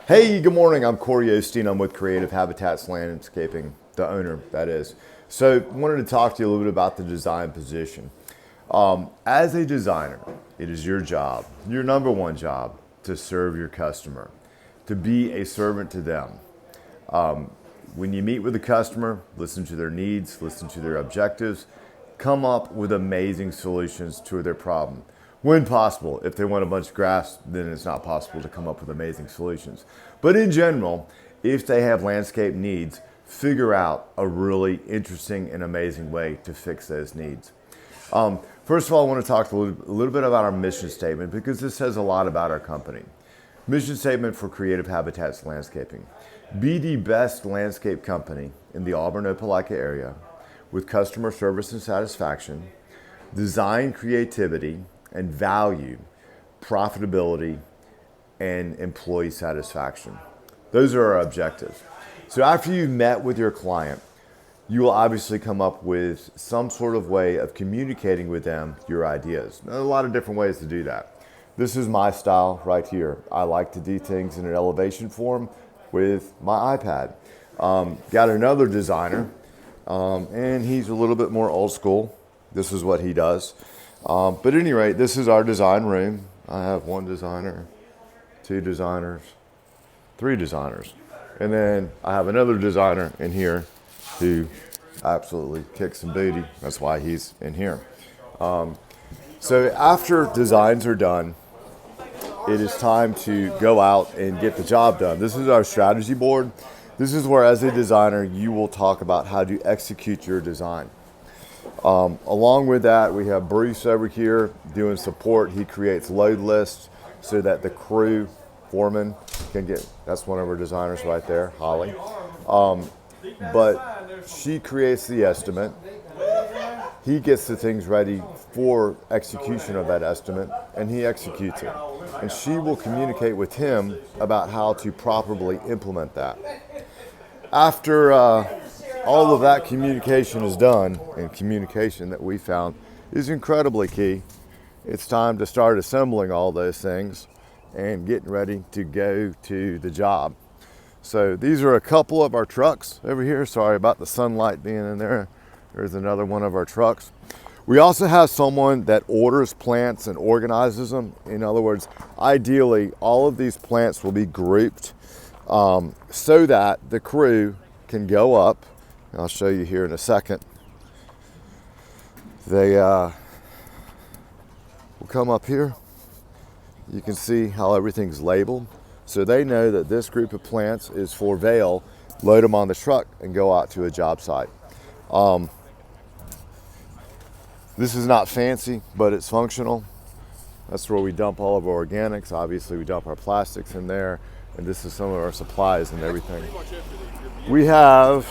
Hey, good morning. I'm Corey Osteen. I'm with Creative Habitats Landscaping, the owner, that is. So, wanted to talk to you a little bit about the design position. As a designer, it is your job, your number one job, to serve your customer, to be a servant to them. When you meet with a customer, listen to their needs, listen to their objectives, come up with amazing solutions to their problem. When possible, if they want a bunch of grass, then it's not possible to come up with amazing solutions. But in general, if they have landscape needs, figure out a really interesting and amazing way to fix those needs. First of all, I want to talk a little bit about our mission statement because this says a lot about our company. Mission statement for Creative Habitats Landscaping. Be the best landscape company in the Auburn-Opelika area with customer service and satisfaction, design creativity, and value, profitability, and employee satisfaction. Those are our objectives. So after you've met with your client, you will obviously come up with some sort of way of communicating with them your ideas. There are a lot of different ways to do that. This is my style right here. I like to do things in an elevation form with my iPad. Got another designer, and he's a little bit more old school. This is what he does. But at any rate, this is our design room. I have one designer, two designers, three designers. And then I have another designer in here who absolutely kicks some booty. That's why he's in here. So after designs are done, it is time to go out and get the job done. This is our strategy board. This is where, as a designer, you will talk about how to execute your design. Along with that, we have Bruce over here doing support. He creates load lists so that the crew foreman can get, that's one of our designers right there, Holly. But she creates the estimate. He gets the things ready for execution of that estimate, and he executes it. And she will communicate with him about how to properly implement that. After all of that communication is done, and communication that we found is incredibly key, it's time to start assembling all those things and getting ready to go to the job. So these are a couple of our trucks over here. Sorry about the sunlight being in there. There's another one of our trucks. We also have someone that orders plants and organizes them. In other words, ideally, all of these plants will be grouped so that the crew can go up. I'll show you here in a second. They will come up here. You can see how everything's labeled. So they know that this group of plants is for Vail, load them on the truck and go out to a job site. This is not fancy, but it's functional. That's where we dump all of our organics. Obviously, we dump our plastics in there, and this is some of our supplies and everything. We have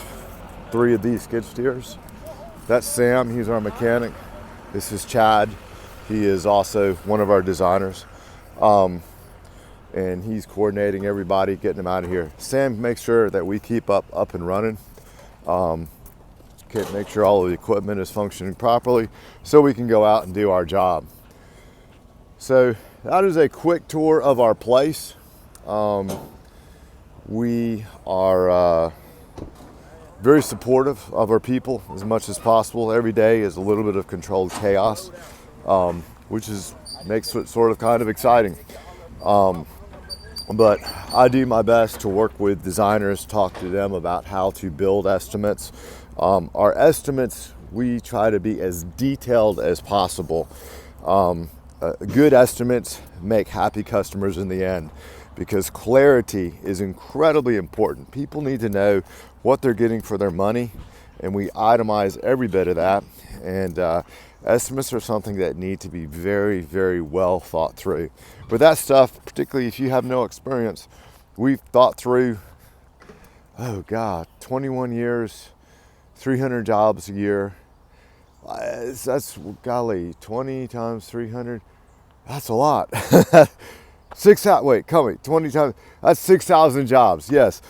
3 of these skid steers. That's Sam, he's our mechanic. This is Chad. He is also one of our designers. And he's coordinating everybody, getting them out of here. Sam makes sure that we keep up and running. Make sure all of the equipment is functioning properly so we can go out and do our job. So that is a quick tour of our place. We are very supportive of our people as much as possible. Every day is a little bit of controlled chaos, which makes it sort of kind of exciting. But I do my best to work with designers, talk to them about how to build estimates. Our estimates, we try to be as detailed as possible. Good estimates make happy customers in the end because clarity is incredibly important. People need to know what they're getting for their money, and we itemize every bit of that. And estimates are something that need to be very, very well thought through. With that stuff, particularly if you have no experience, we've thought through, 21 years, 300 jobs a year. That's, golly, 20 times 300, that's a lot. 20 times, that's 6,000 jobs, yes.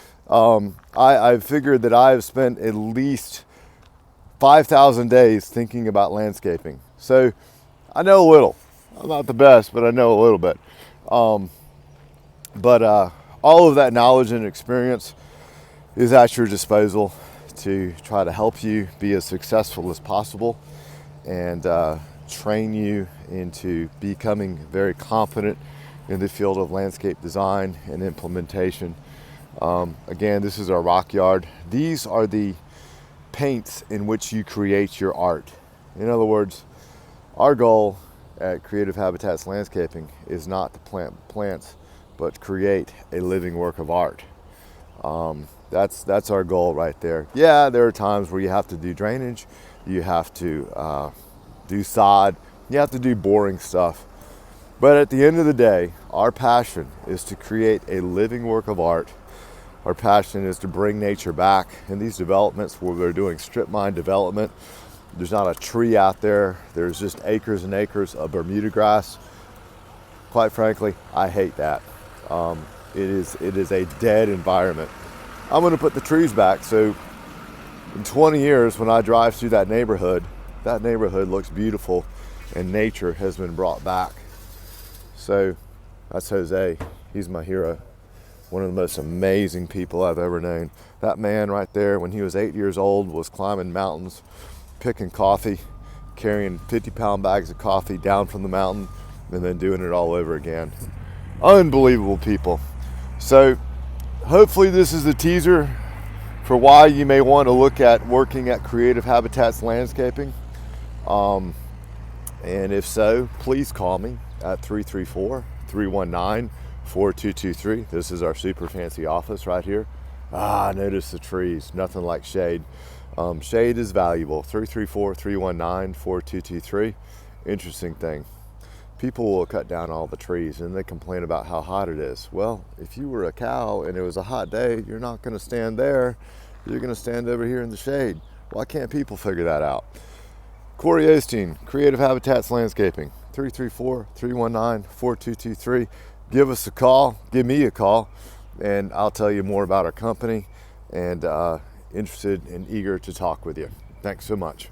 I figured that I have spent at least 5,000 days thinking about landscaping. So I know a little. I'm not the best, but I know a little bit. But all of that knowledge and experience is at your disposal to try to help you be as successful as possible and train you into becoming very confident in the field of landscape design and implementation. Again, this is our rock yard. These are the paints in which you create your art. In other words, our goal at Creative Habitats Landscaping is not to plant plants, but create a living work of art. That's our goal right there. Yeah, there are times where you have to do drainage, you have to do sod, you have to do boring stuff. But at the end of the day, our passion is to create a living work of art. Our passion is to bring nature back. In these developments where we're doing strip mine development, there's not a tree out there. There's just acres and acres of Bermuda grass. Quite frankly, I hate that. It is a dead environment. I'm going to put the trees back, so in 20 years when I drive through that neighborhood looks beautiful and nature has been brought back. So that's Jose. He's my hero. One of the most amazing people I've ever known. That man right there, when he was 8 years old, was climbing mountains, picking coffee, carrying 50-pound bags of coffee down from the mountain, and then doing it all over again. Unbelievable people. So hopefully this is a teaser for why you may want to look at working at Creative Habitats Landscaping. And if so, please call me at 334-319-4223. This is our super fancy office right here. Notice the trees, nothing like shade. Shade is valuable. 334-319-4223. Interesting thing. People will cut down all the trees and they complain about how hot it is. Well, if you were a cow and it was a hot day, you're not going to stand there. You're going to stand over here in the shade. Why can't people figure that out? Corey Osteen, Creative Habitats Landscaping, 334-319-4223. Give us a call, give me a call, and I'll tell you more about our company and interested and eager to talk with you. Thanks so much.